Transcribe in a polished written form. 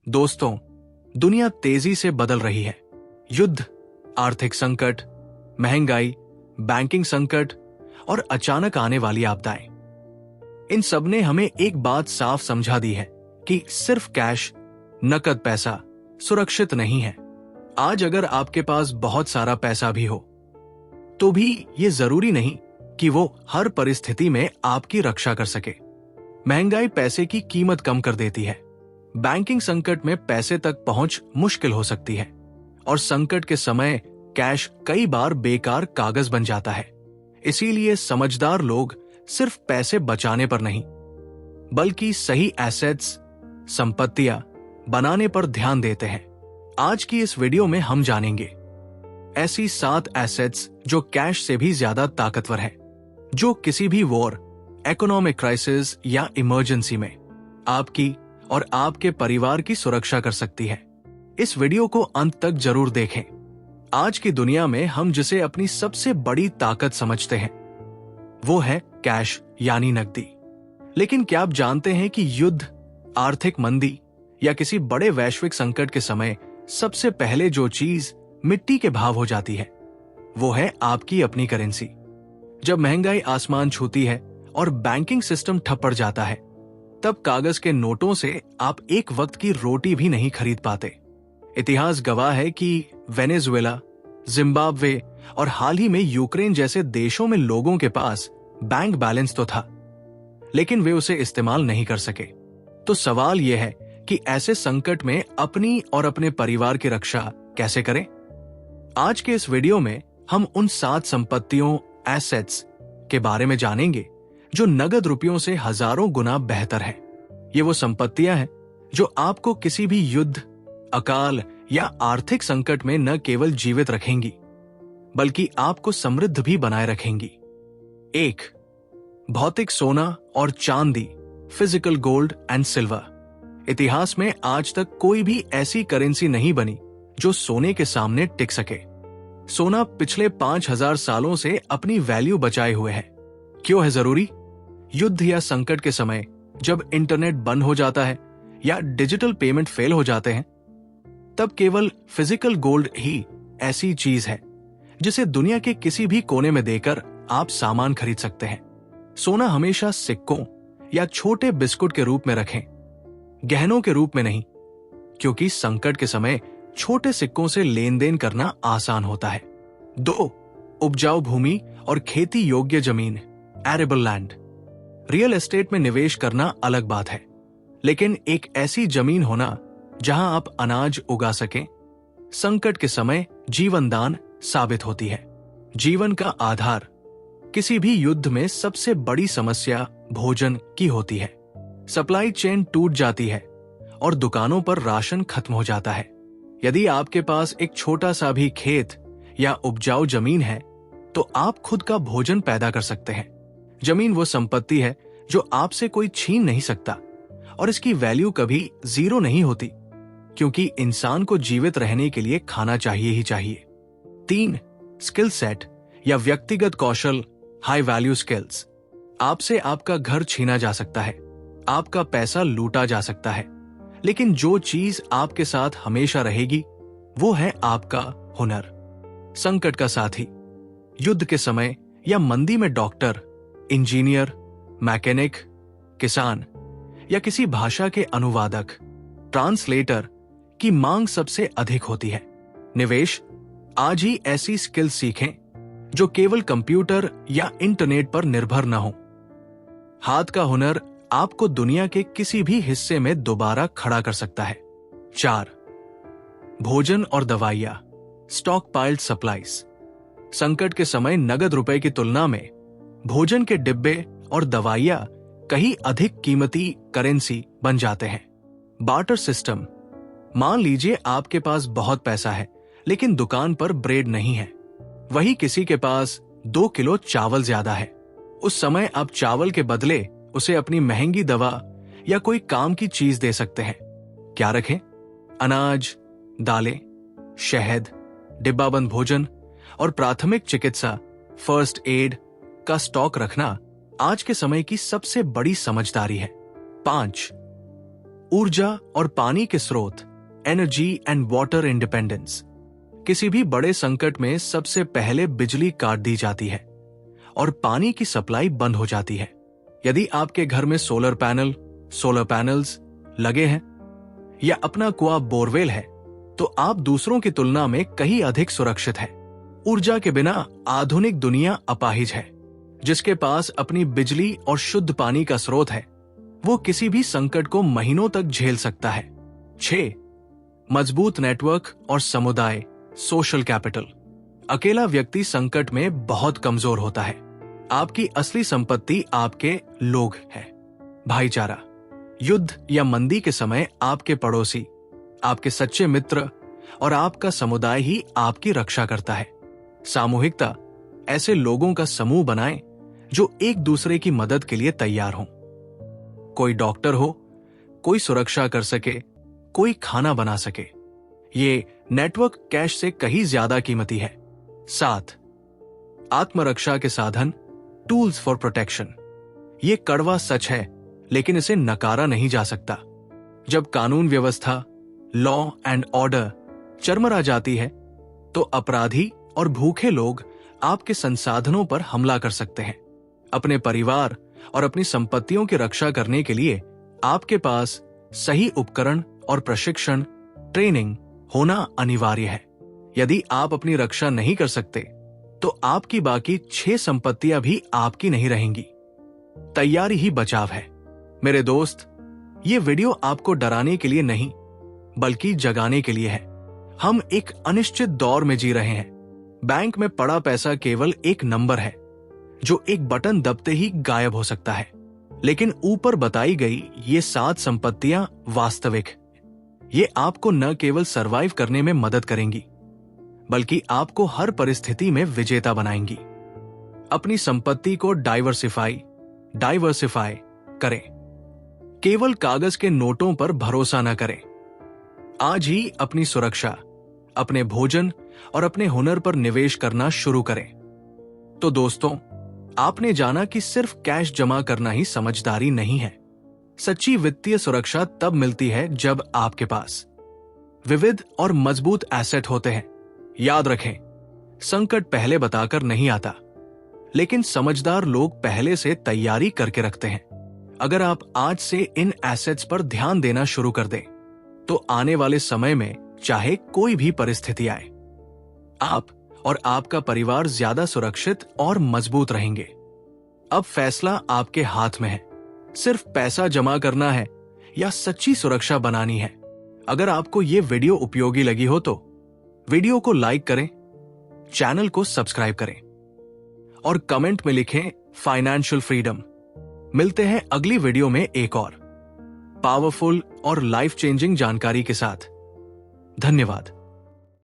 दोस्तों, दुनिया तेजी से बदल रही है। युद्ध, आर्थिक संकट, महंगाई, बैंकिंग संकट और अचानक आने वाली आपदाएं, इन सब ने हमें एक बात साफ समझा दी है कि सिर्फ कैश, नकद पैसा सुरक्षित नहीं है। आज अगर आपके पास बहुत सारा पैसा भी हो, तो भी ये जरूरी नहीं कि वो हर परिस्थिति में आपकी रक्षा कर सके। महंगाई पैसे की कीमत कम कर देती है। बैंकिंग संकट में पैसे तक पहुंच मुश्किल हो सकती है और संकट के समय कैश कई बार बेकार कागज बन जाता है। इसीलिए समझदार लोग सिर्फ पैसे बचाने पर नहीं, बल्कि सही एसेट्स, संपत्तियां बनाने पर ध्यान देते हैं। आज की इस वीडियो में हम जानेंगे ऐसी 7 एसेट्स जो कैश से भी ज्यादा ताकतवर है, जो किसी भी वॉर, इकोनॉमिक क्राइसिस या इमरजेंसी में आपकी और आपके परिवार की सुरक्षा कर सकती है। इस वीडियो को अंत तक जरूर देखें। आज की दुनिया में हम जिसे अपनी सबसे बड़ी ताकत समझते हैं, वो है कैश यानी नकदी। लेकिन क्या आप जानते हैं कि युद्ध, आर्थिक मंदी या किसी बड़े वैश्विक संकट के समय सबसे पहले जो चीज मिट्टी के भाव हो जाती है, वो है आपकी अपनी करेंसी। जब महंगाई आसमान छूती है और बैंकिंग सिस्टम ठप पड़ जाता है, तब कागज के नोटों से आप एक वक्त की रोटी भी नहीं खरीद पाते। इतिहास गवाह है कि वेनेजुएला, जिम्बाब्वे और हाल ही में यूक्रेन जैसे देशों में लोगों के पास बैंक बैलेंस तो था, लेकिन वे उसे इस्तेमाल नहीं कर सके। तो सवाल यह है कि ऐसे संकट में अपनी और अपने परिवार की रक्षा कैसे करें? आज के इस वीडियो में हम उन 7 संपत्तियों, एसेट्स के बारे में जानेंगे जो नगद रुपयों से हजारों गुना बेहतर है। ये वो संपत्तियां हैं जो आपको किसी भी युद्ध, अकाल या आर्थिक संकट में न केवल जीवित रखेंगी, बल्कि आपको समृद्ध भी बनाए रखेंगी। 1. भौतिक सोना और चांदी, फिजिकल गोल्ड एंड सिल्वर। इतिहास में आज तक कोई भी ऐसी करेंसी नहीं बनी जो सोने के सामने टिक सके। सोना पिछले 5000 सालों से अपनी वैल्यू बचाए हुए है। क्यों है जरूरी? युद्ध या संकट के समय जब इंटरनेट बंद हो जाता है या डिजिटल पेमेंट फेल हो जाते हैं, तब केवल फिजिकल गोल्ड ही ऐसी चीज है जिसे दुनिया के किसी भी कोने में देकर आप सामान खरीद सकते हैं। सोना हमेशा सिक्कों या छोटे बिस्कुट के रूप में रखें, गहनों के रूप में नहीं, क्योंकि संकट के समय छोटे सिक्कों से लेन देन करना आसान होता है। 2. उपजाऊ भूमि और खेती योग्य जमीन, एरेबल लैंड। रियल एस्टेट में निवेश करना अलग बात है, लेकिन एक ऐसी जमीन होना जहां आप अनाज उगा सकें, संकट के समय जीवन दान साबित होती है। जीवन का आधार, किसी भी युद्ध में सबसे बड़ी समस्या भोजन की होती है। सप्लाई चेन टूट जाती है और दुकानों पर राशन खत्म हो जाता है। यदि आपके पास एक छोटा सा भी खेत या उपजाऊ जमीन है, तो आप खुद का भोजन पैदा कर सकते हैं। जमीन वो संपत्ति है जो आपसे कोई छीन नहीं सकता, और इसकी वैल्यू कभी जीरो नहीं होती, क्योंकि इंसान को जीवित रहने के लिए खाना चाहिए ही चाहिए। 3. स्किल सेट या व्यक्तिगत कौशल, हाई वैल्यू स्किल्स। आपसे आपका घर छीना जा सकता है, आपका पैसा लूटा जा सकता है, लेकिन जो चीज आपके साथ हमेशा रहेगी वो है आपका हुनर। संकट का साथी, युद्ध के समय या मंदी में डॉक्टर, इंजीनियर, मैकेनिक, किसान या किसी भाषा के अनुवादक, ट्रांसलेटर की मांग सबसे अधिक होती है। निवेश, आज ही ऐसी स्किल सीखें जो केवल कंप्यूटर या इंटरनेट पर निर्भर न हो। हाथ का हुनर आपको दुनिया के किसी भी हिस्से में दोबारा खड़ा कर सकता है। 4. भोजन और दवाइयां, स्टॉक पाइल्ड सप्लाईज। संकट के समय नगद रुपए की तुलना में भोजन के डिब्बे और दवाइयां कहीं अधिक कीमती करेंसी बन जाते हैं। बार्टर सिस्टम, मान लीजिए आपके पास बहुत पैसा है, लेकिन दुकान पर ब्रेड नहीं है। वही किसी के पास 2 किलो चावल ज्यादा है। उस समय आप चावल के बदले उसे अपनी महंगी दवा या कोई काम की चीज दे सकते हैं। क्या रखें? अनाज, दालें, शहद, डिब्बाबंद भोजन और प्राथमिक चिकित्सा, फर्स्ट एड का स्टॉक रखना आज के समय की सबसे बड़ी समझदारी है। 5. ऊर्जा और पानी के स्रोत, एनर्जी एंड वाटर इंडिपेंडेंस। किसी भी बड़े संकट में सबसे पहले बिजली काट दी जाती है और पानी की सप्लाई बंद हो जाती है। यदि आपके घर में सोलर पैनल्स लगे हैं या अपना कुआं बोरवेल है, तो आप दूसरों की तुलना में कहीं अधिक सुरक्षित हैं। ऊर्जा के बिना आधुनिक दुनिया अपाहिज है। जिसके पास अपनी बिजली और शुद्ध पानी का स्रोत है, वो किसी भी संकट को महीनों तक झेल सकता है। 6. मजबूत नेटवर्क और समुदाय, सोशल कैपिटल। अकेला व्यक्ति संकट में बहुत कमजोर होता है। आपकी असली संपत्ति आपके लोग हैं। भाईचारा। युद्ध या मंदी के समय आपके पड़ोसी, आपके सच्चे मित्र और आपका समुदाय ही आपकी रक्षा करता है। सामूहिकता। ऐसे लोगों का समूह बनाएं जो एक दूसरे की मदद के लिए तैयार हों। कोई डॉक्टर हो, कोई सुरक्षा कर सके, कोई खाना बना सके। ये नेटवर्क कैश से कहीं ज्यादा कीमती है। 7. आत्मरक्षा के साधन, टूल्स फॉर प्रोटेक्शन। ये कड़वा सच है, लेकिन इसे नकारा नहीं जा सकता। जब कानून व्यवस्था, लॉ एंड ऑर्डर चरमरा जाती है, तो अपराधी और भूखे लोग आपके संसाधनों पर हमला कर सकते हैं। अपने परिवार और अपनी संपत्तियों की रक्षा करने के लिए आपके पास सही उपकरण और प्रशिक्षण, ट्रेनिंग होना अनिवार्य है। यदि आप अपनी रक्षा नहीं कर सकते, तो आपकी बाकी 6 संपत्तियां भी आपकी नहीं रहेंगी। तैयारी ही बचाव है। मेरे दोस्त, ये वीडियो आपको डराने के लिए नहीं, बल्कि जगाने के लिए है। हम एक अनिश्चित दौर में जी रहे हैं। बैंक में पड़ा पैसा केवल एक नंबर है, जो एक बटन दबते ही गायब हो सकता है। लेकिन ऊपर बताई गई ये 7 संपत्तियां वास्तविक। ये आपको न केवल सरवाइव करने में मदद करेंगी, बल्कि आपको हर परिस्थिति में विजेता बनाएंगी। अपनी संपत्ति को डाइवर्सिफाई करें। केवल कागज के नोटों पर भरोसा न करें। आज ही अपनी सुरक्षा, अपने भोजन और अपने हुनर पर निवेश करना शुरू करें। तो दोस्तों, आपने जाना कि सिर्फ कैश जमा करना ही समझदारी नहीं है। सच्ची वित्तीय सुरक्षा तब मिलती है जब आपके पास विविध और मजबूत एसेट होते हैं। याद रखें, संकट पहले बताकर नहीं आता, लेकिन समझदार लोग पहले से तैयारी करके रखते हैं। अगर आप आज से इन एसेट्स पर ध्यान देना शुरू कर दें, तो आने वाले समय में चाहे कोई भी परिस्थिति आए, आप और आपका परिवार ज्यादा सुरक्षित और मजबूत रहेंगे। अब फैसला आपके हाथ में है। सिर्फ पैसा जमा करना है या सच्ची सुरक्षा बनानी है। अगर आपको ये वीडियो उपयोगी लगी हो, तो वीडियो को लाइक करें, चैनल को सब्सक्राइब करें और कमेंट में लिखें फाइनेंशियल फ्रीडम। मिलते हैं अगली वीडियो में एक और पावरफुल और लाइफ चेंजिंग जानकारी के साथ। धन्यवाद।